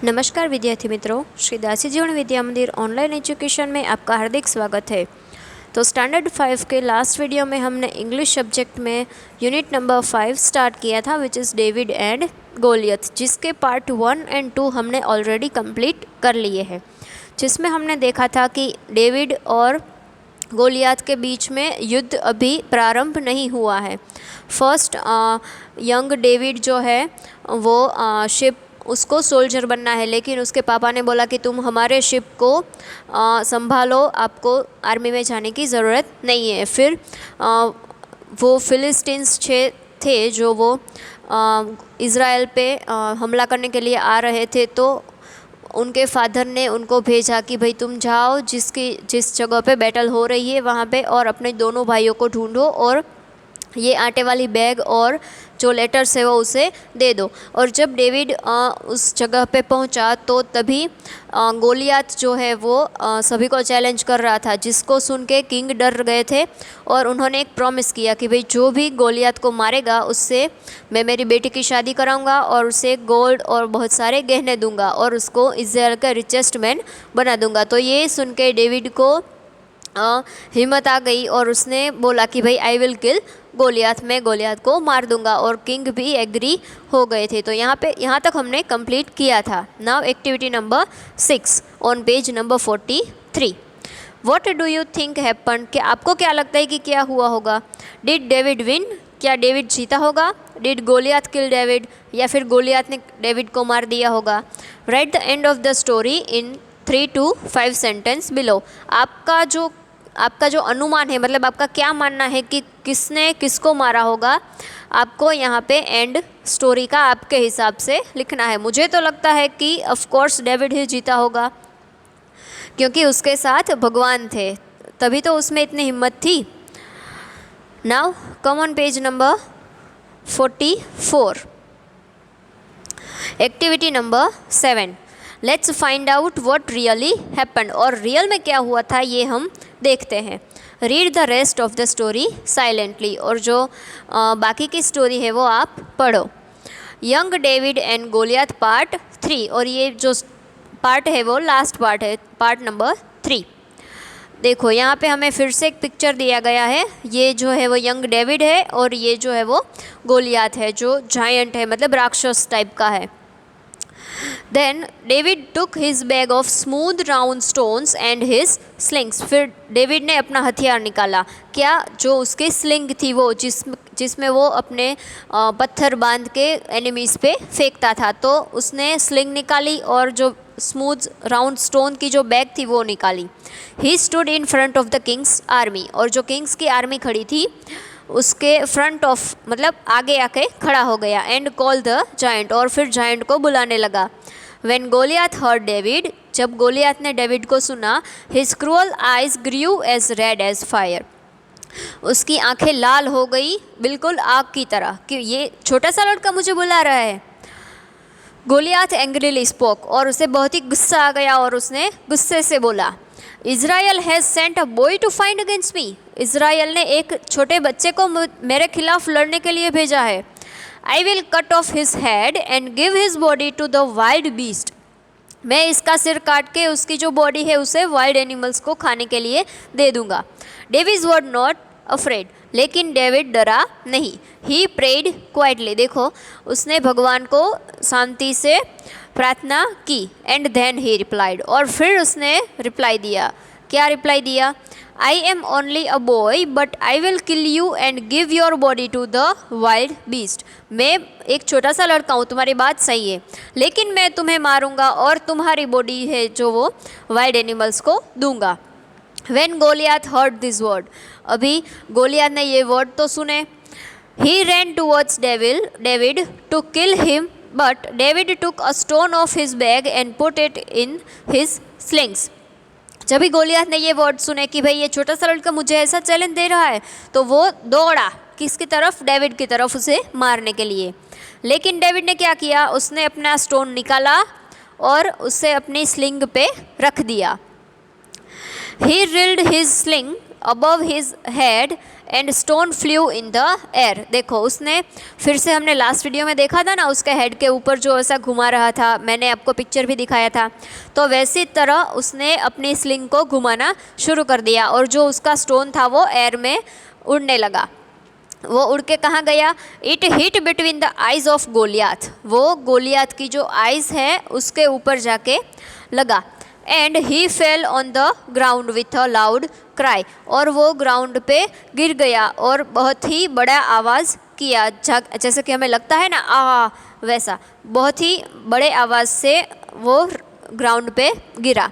नमस्कार विद्यार्थी मित्रों, श्री दासी जीवन विद्या मंदिर ऑनलाइन एजुकेशन में आपका हार्दिक स्वागत है। तो स्टैंडर्ड 5 के लास्ट वीडियो में हमने इंग्लिश सब्जेक्ट में यूनिट नंबर 5 स्टार्ट किया था, which is David and Goliath, जिसके पार्ट 1 एंड 2 हमने ऑलरेडी कंप्लीट कर लिए हैं, जिसमें हमने देखा था कि डेविड और गोलियत के बीच में युद्ध अभी प्रारंभ नहीं हुआ है। फर्स्ट यंग डेविड जो है वो शिप उसको सोल्जर बनना है, लेकिन उसके पापा ने बोला कि तुम हमारे शिप को संभालो, आपको आर्मी में जाने की ज़रूरत नहीं है। फिर वो फिलिस्तीन्स थे जो वो इज़राइल पे हमला करने के लिए आ रहे थे, तो उनके फादर ने उनको भेजा कि भाई तुम जाओ जिस जगह पे बैटल हो रही है वहाँ पे, और अपने दोनों भाइयों को ढूंढो और ये आटे वाली बैग और जो लेटर्स है वो उसे दे दो। और जब डेविड उस जगह पे पहुंचा तो तभी गोलियत जो है वो सभी को चैलेंज कर रहा था, जिसको सुन के किंग डर गए थे और उन्होंने एक प्रॉमिस किया कि भाई जो भी गोलियत को मारेगा उससे मैं मेरी बेटी की शादी कराऊंगा और उसे गोल्ड और बहुत सारे गहने दूंगा और उसको इज़राइल का रिचेस्ट मैन बना दूंगा। तो ये सुन के डेविड को हिम्मत आ गई और उसने बोला कि भाई आई विल किल गोलियत, मैं गोलियत को मार दूंगा, और किंग भी एग्री हो गए थे। तो यहाँ तक हमने कंप्लीट किया था। Now activity number 6 on page number 43। What do you think happen, कि आपको क्या लगता है कि क्या हुआ होगा? डिड डेविड विन, क्या डेविड जीता होगा? डिड गोलियत किल डेविड, या फिर गोलियत ने डेविड को मार दिया होगा? Right the end of the story in 3 to 5 sentence below. आपका जो अनुमान है, मतलब आपका क्या मानना है कि किसने किसको मारा होगा, आपको यहाँ पे एंड स्टोरी का आपके हिसाब से लिखना है। मुझे तो लगता है कि ऑफ कोर्स डेविड ही जीता होगा, क्योंकि उसके साथ भगवान थे, तभी तो उसमें इतनी हिम्मत थी। Now come on page number 44। Activity number 7, let's find out what really happened, और रियल में क्या हुआ था ये हम देखते हैं। Read the rest of the story silently, और जो बाकी की स्टोरी है वो आप पढ़ो। Young David and Goliath part 3, और ये जो पार्ट है वो लास्ट पार्ट है, पार्ट नंबर 3। देखो यहाँ पे हमें फिर से एक पिक्चर दिया गया है। ये जो है वो यंग डेविड है और ये जो है वो गोलियत है, जो जायंट है, मतलब राक्षस टाइप का है। Then David took his bag of smooth round stones and his slings. फिर डेविड ने अपना हथियार निकाला, क्या जो उसकी स्लिंग थी वो जिसमें वो अपने पत्थर बांध के एनिमीज़ पे फेंकता था, तो उसने स्लिंग निकाली और जो स्मूथ राउंड स्टोन की जो बैग थी वो निकाली। He stood in front of the king's army, और जो किंग्स की आर्मी खड़ी थी उसके फ्रंट ऑफ, मतलब आगे आके खड़ा हो गया। एंड कॉल द जायंट, और फिर जायंट को बुलाने लगा। व्हेन गोलियत हर्ड डेविड, जब गोलियत ने डेविड को सुना, हिज क्रूअल आइज ग्रू एज रेड एज फायर, उसकी आंखें लाल हो गई बिल्कुल आग की तरह, कि ये छोटा सा लड़का मुझे बुला रहा है। गोलियत एंग्रीली स्पोक, और उसे बहुत ही गुस्सा आ गया और उसने गुस्से से बोला, Israel has sent a boy to fight against me, Israel ने एक छोटे बच्चे को मेरे खिलाफ लड़ने के लिए भेजा है। I will cut off his head and give his body to the wild beast, मैं इसका सिर काट के उसकी जो बॉडी है उसे वाइल्ड एनिमल्स को खाने के लिए दे दूंगा। डेविड वॉज नॉट अफ्रेड, लेकिन डेविड डरा नहीं। ही प्रेड क्वाइटली, देखो उसने भगवान को शांति से प्रार्थना की। एंड देन ही रिप्लाइड, और फिर उसने रिप्लाई दिया। क्या रिप्लाई दिया? I am only a boy but I will kill you and give your body to the wild beast, मैं एक छोटा सा लड़का हूँ, तुम्हारी बात सही है, लेकिन मैं तुम्हें मारूंगा और तुम्हारी बॉडी है जो वो वाइल्ड एनिमल्स को दूंगा। When Goliath heard this word, अभी गोलियत ने ये वर्ड तो सुने। He ran towards David to kill him, but David took a stone off his bag and put it in his slings. जब भी गोलियत ने ये वर्ड सुने कि भाई ये छोटा सा लड़का मुझे ऐसा चैलेंज दे रहा है, तो वो दौड़ा किसकी तरफ? डेविड की तरफ, उसे मारने के लिए। लेकिन डेविड ने क्या किया? उसने अपना स्टोन निकाला और उसे अपनी स्लिंग पे रख दिया। He reeled his sling above his head and stone flew in the air. देखो उसने फिर से, हमने लास्ट वीडियो में देखा था ना, उसके हेड के ऊपर जो ऐसा घुमा रहा था, मैंने आपको पिक्चर भी दिखाया था, तो वैसी तरह उसने अपनी स्लिंग को घुमाना शुरू कर दिया और जो उसका स्टोन था वो एयर में उड़ने लगा। वो उड़ के कहाँ गया? It hit between the eyes of Goliath, वो गोलियात की जो आइज़ है उसके ऊपर जाके लगा। And he fell on the ground with a loud cry, और वो ग्राउंड पे गिर गया और बहुत ही बड़ा आवाज़ किया, जैसे कि हमें लगता है ना आ, वैसा बहुत ही बड़े आवाज़ से वो ग्राउंड पे गिरा।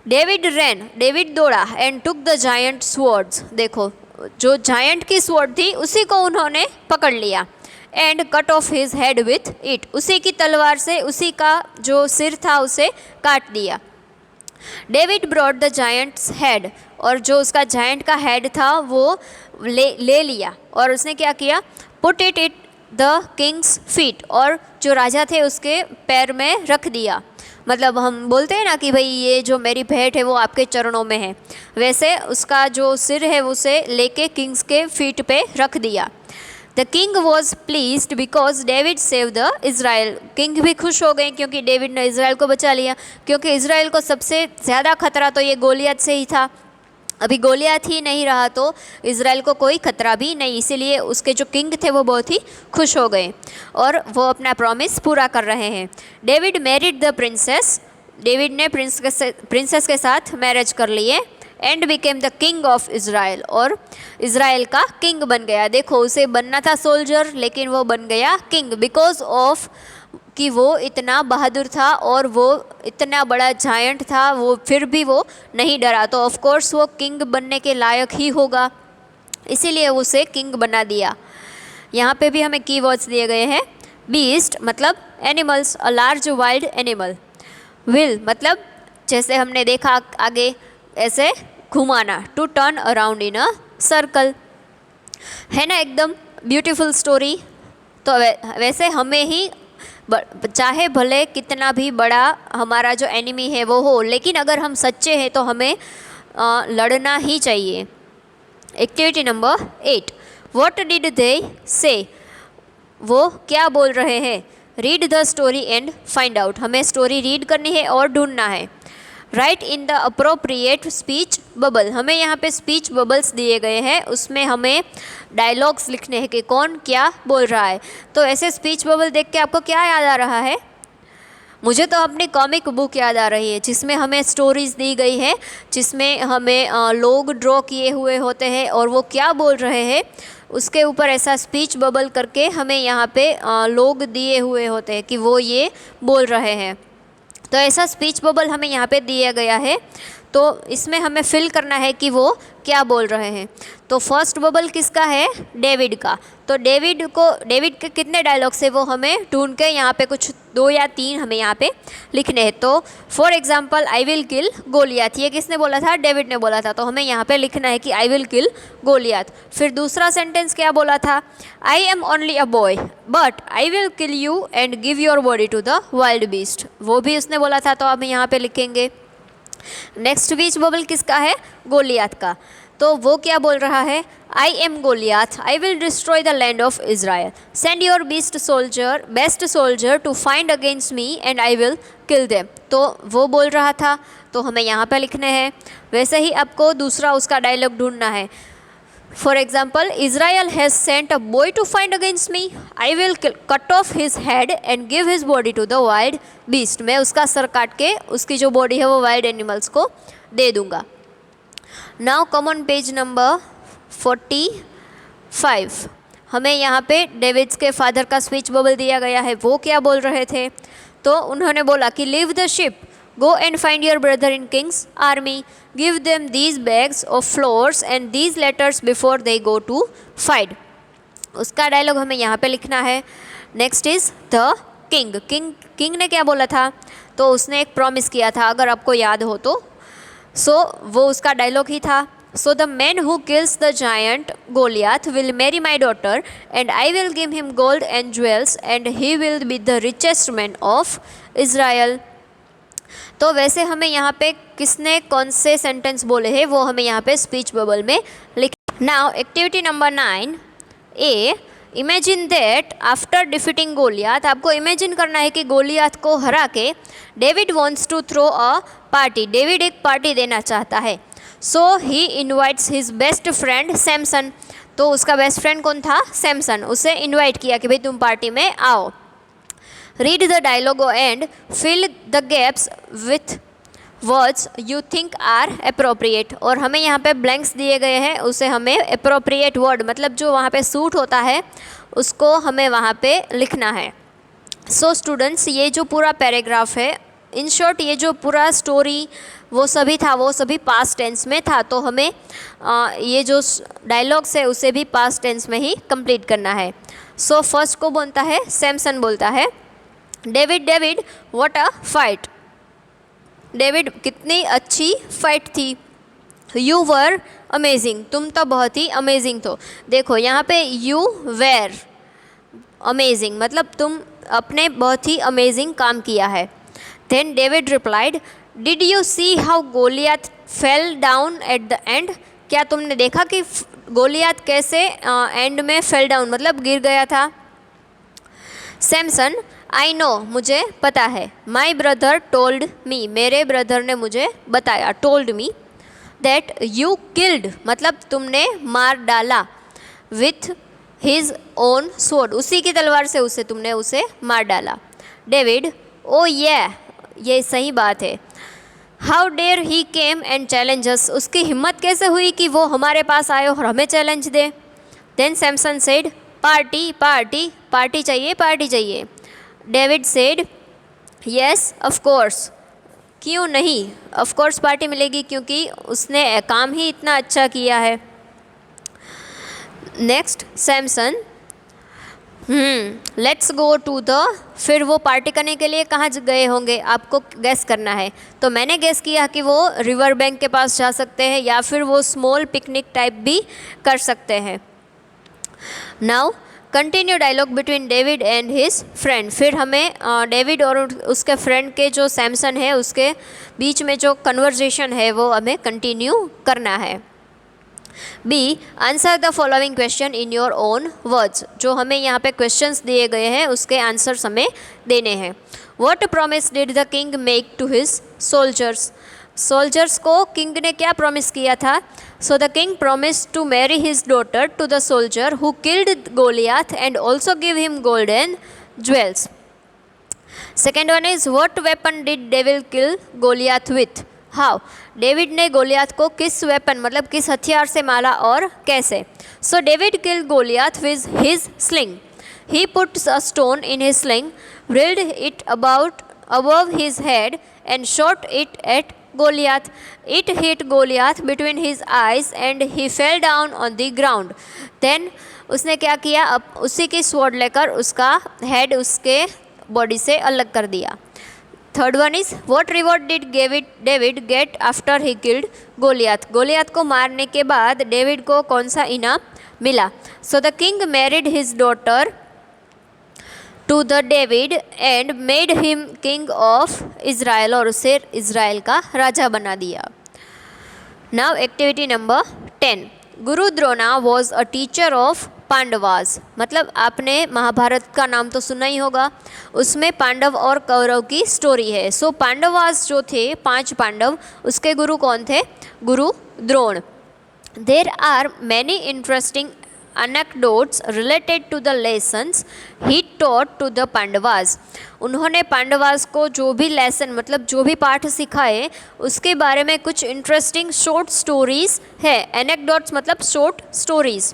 डेविड रैन, डेविड दौड़ा, and took the giant swords, देखो जो जायंट की स्वॉर्ड थी उसी को उन्होंने पकड़ लिया। And cut off his head with it, उसी की तलवार से उसी का जो सिर था उसे काट दिया। David brought the giant's head, और जो उसका जायंट का हेड था वो ले लिया और उसने क्या किया? Put it the Kings feet, और जो राजा थे उसके पैर में रख दिया। मतलब हम बोलते हैं ना कि भाई ये जो मेरी भेंट है वो आपके चरणों में है, वैसे उसका जो सिर है उसे लेके किंग्स के फीट पे रख दिया। The king was pleased because David save the Israel, king भी खुश हो गए क्योंकि डेविड ने इज़राइल को बचा लिया, क्योंकि इज़राइल को सबसे ज़्यादा खतरा तो ये गोलियत से ही था। अभी गोलियत ही नहीं रहा तो इज़राइल को कोई खतरा भी नहीं, इसीलिए उसके जो किंग थे वो बहुत ही खुश हो गए और वो अपना प्रॉमिस पूरा कर रहे हैं। David married the princess, David ने प्रिंसेस के साथ मैरिज कर लिए। And became the king of Israel, और इज़राइल का किंग बन गया। देखो उसे बनना था सोल्जर लेकिन वो बन गया किंग, बिकॉज ऑफ कि वो इतना बहादुर था और वो इतना बड़ा जायंट था, वो फिर भी वो नहीं डरा, तो ऑफ कोर्स वो किंग बनने के लायक ही होगा, इसीलिए उसे किंग बना दिया। यहाँ पे भी हमें की वर्ड्स दिए गए हैं। बीस्ट मतलब animals, a large wild animal. Wheel मतलब जैसे हमने देखा आगे ऐसे घुमाना, to turn around in a circle, है ना एकदम ब्यूटीफुल स्टोरी। तो वैसे हमें ही चाहे भले कितना भी बड़ा हमारा जो एनिमी है वो हो, लेकिन अगर हम सच्चे हैं तो हमें लड़ना ही चाहिए। Activity number 8, what did they से, वो क्या बोल रहे हैं? Read the story and find out, हमें स्टोरी रीड करनी है और ढूंढना है। Right in the appropriate speech bubble, हमें यहाँ पे स्पीच बबल्स दिए गए हैं, उसमें हमें डायलॉग्स लिखने हैं कि कौन क्या बोल रहा है। तो ऐसे स्पीच बबल देख के आपको क्या याद आ रहा है? मुझे तो अपनी कॉमिक बुक याद आ रही है जिसमें हमें स्टोरीज़ दी गई है, जिसमें हमें लोग ड्रॉ किए हुए होते हैं और वो क्या बोल रहे हैं उसके ऊपर ऐसा स्पीच बबल करके हमें यहाँ पे लोग दिए हुए होते हैं कि वो ये बोल रहे हैं। तो ऐसा स्पीच बबल हमें यहाँ पे दिया गया है, तो इसमें हमें फिल करना है कि वो क्या बोल रहे हैं। तो फर्स्ट बबल किसका है? डेविड का। तो डेविड के कितने डायलॉग्स है वो हमें ढूंढ के यहाँ पे कुछ 2 या 3 हमें यहाँ पे लिखने हैं। तो for example I will kill Goliath, ये किसने बोला था? डेविड ने बोला था, तो हमें यहाँ पे लिखना है कि आई विल किल गोलियात। फिर दूसरा सेंटेंस क्या बोला था? I am only a boy but I will kill you and give your body to the wild beast, वो भी उसने बोला था, तो हम यहाँ पे लिखेंगे। नेक्स्ट स्पीच बबल किसका है? गोलियात का। तो वो क्या बोल रहा है? I am Goliath, I will destroy the land of Israel, send your best soldier to find against me and I will kill them. तो वो बोल रहा था, तो हमें यहाँ पे लिखने हैं। वैसे ही आपको दूसरा उसका डायलॉग ढूंढना है। For example, Israel has sent a boy to find against me, I will cut off his head and give his body to the wild beast, मैं उसका सर काट के उसकी जो बॉडी है वो वाइल्ड एनिमल्स को दे दूंगा। Now come on page number 45, हमें यहाँ पे डेविड्स के फादर का स्पीच बबल दिया गया है। वो क्या बोल रहे थे? तो उन्होंने बोला कि leave the ship, go and find your brother in king's army, give them these bags of flours and these letters before they go to fight। उसका डायलॉग हमें यहाँ पे लिखना है। नेक्स्ट इज़ द किंग ने क्या बोला था? तो उसने एक प्रॉमिस किया था, अगर आपको याद हो तो। वो उसका डायलॉग ही था, so the man who kills the giant Goliath will marry my daughter and I will give him gold and jewels and he will be the richest man of Israel. तो वैसे हमें यहाँ पे किसने कौन से सेंटेंस बोले हैं वो हमें यहाँ पे स्पीच बबल में लिख। Now activity number 9 A, imagine that after defeating Goliath, आपको इमेजिन करना है कि गोलियात को हरा के David wants to throw a party, David एक पार्टी देना चाहता है। So he invites his best friend Samson, तो उसका बेस्ट फ्रेंड कौन था? सैमसन। उसे इन्वाइट किया कि भाई तुम पार्टी में आओ। Read the dialogue and fill the gaps with words you think are appropriate, और हमें यहाँ पे ब्लैंक्स दिए गए हैं, उसे हमें अप्रोप्रिएट वर्ड मतलब जो वहाँ पे सूट होता है उसको हमें वहाँ पे लिखना है। सो स्टूडेंट्स, ये जो पूरा पैराग्राफ है, इन शॉर्ट ये जो पूरा स्टोरी वो सभी था वो सभी पास्ट टेंस में था, तो हमें ये जो डायलॉग्स है उसे भी पास्ट टेंस में ही कंप्लीट करना है। सो फर्स्ट को बोलता है, सैमसन बोलता है, David David what a fight, David कितनी अच्छी फाइट थी। यू वर अमेजिंग, तुम तो बहुत ही अमेजिंग तो। देखो यहाँ पे यू वेर अमेजिंग मतलब तुम अपने बहुत ही अमेजिंग काम किया है। Then David replied, did you see how Goliath fell down at the end, क्या तुमने देखा कि गोलियात कैसे एंड में फेल डाउन मतलब गिर गया था। सैमसन, आई नो, मुझे पता है। माई ब्रदर टोल्ड मी, मेरे ब्रदर ने मुझे बताया, told me that you killed मतलब तुमने मार डाला, विथ हिज ओन स्वॉर्ड, उसी की तलवार से उसे तुमने उसे मार डाला। डेविड, ओ ये सही बात है। How dare he came and challenges, उसकी हिम्मत कैसे हुई कि वो हमारे पास आए और हमें चैलेंज दे। Then Samson said, party party party चाहिए, पार्टी चाहिए। David said, yes of course, क्यों नहीं, ऑफ कोर्स पार्टी मिलेगी क्योंकि उसने काम ही इतना अच्छा किया है। Next Samson, let's go to the, फिर वो पार्टी करने के लिए कहाँ गए होंगे आपको गैस करना है। तो मैंने गैस किया कि वो रिवर बैंक के पास जा सकते हैं या फिर वो स्मॉल पिकनिक टाइप भी कर सकते हैं। Now continue dialogue between David and his friend, फिर हमें डेविड और उसके फ्रेंड के जो सैमसन है उसके बीच में जो कन्वर्जेशन है वो हमें कंटिन्यू करना है। B, answer the following question in your own words, जो हमें यहाँ पे क्वेश्चंस दिए गए हैं उसके आंसर्स हमें देने हैं। What promise did the king make to his soldiers, soldiers को किंग ने क्या प्रॉमिस किया था। So the king promise to marry his daughter to the soldier who killed Goliath and also give him gold and jewels. Second one is, what weapon did David kill Goliath with, how, David ने Goliath को किस weapon मतलब किस हथियार से मारा और कैसे। So David killed Goliath with his sling, he puts a stone in his sling, wheeled it about above his head and shot it at Goliath. It hit Goliath between his eyes and he fell down on the ground. Then उसने क्या किया, अब उसी की sword लेकर उसका head उसके body से अलग कर दिया। Third one is, what reward did David get after he killed Goliath, Goliath को मारने के बाद डेविड को कौन सा इनाम मिला। So the king married his daughter to the David and made him king of Israel, और उसे इज़राइल का राजा बना दिया। Now activity number 10, Guru Drona was a teacher of Pandavas, मतलब आपने महाभारत का नाम तो सुना ही होगा, उसमें पांडव और कौरव की स्टोरी है। सो पांडवास जो थे 5 पांडव, उसके गुरु कौन थे, Guru Drona. There are many interesting anecdotes related to the lessons he taught to the Pandavas, उन्होंने पांडवास को जो भी लेसन मतलब जो भी पाठ सिखाए उसके बारे में कुछ इंटरेस्टिंग शॉर्ट स्टोरीज है। एनेक्डोट्स मतलब शॉर्ट स्टोरीज,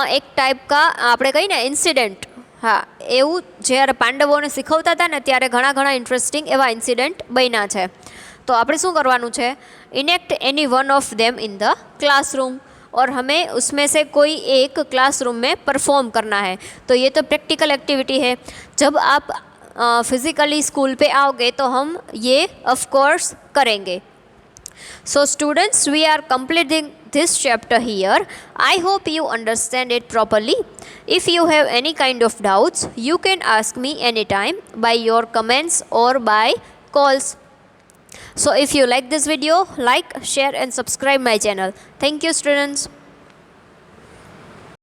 एक टाइप का આપણે કહીએ ને ઇન્સિડન્ટ, હા એવું જ્યારે પાંડવોને શીખવતા હતા ને ત્યારે ઘણા ઇન્ટરેસ્ટિંગ એવા ઇન્સિડન્ટ બન્યા છે। તો આપણે શું કરવાનું છે, enact any one of them in the classroom, और हमें उसमें से कोई एक क्लासरूम में परफॉर्म करना है। तो ये तो प्रैक्टिकल एक्टिविटी है, जब आप फिज़िकली स्कूल पे आओगे तो हम ये ऑफ कोर्स करेंगे। So students, we are completing this chapter here. I hope you understand it properly. If you have any kind of doubts, you can ask me anytime by your comments or by calls. So if you like this video, like, share and subscribe my channel. Thank you students.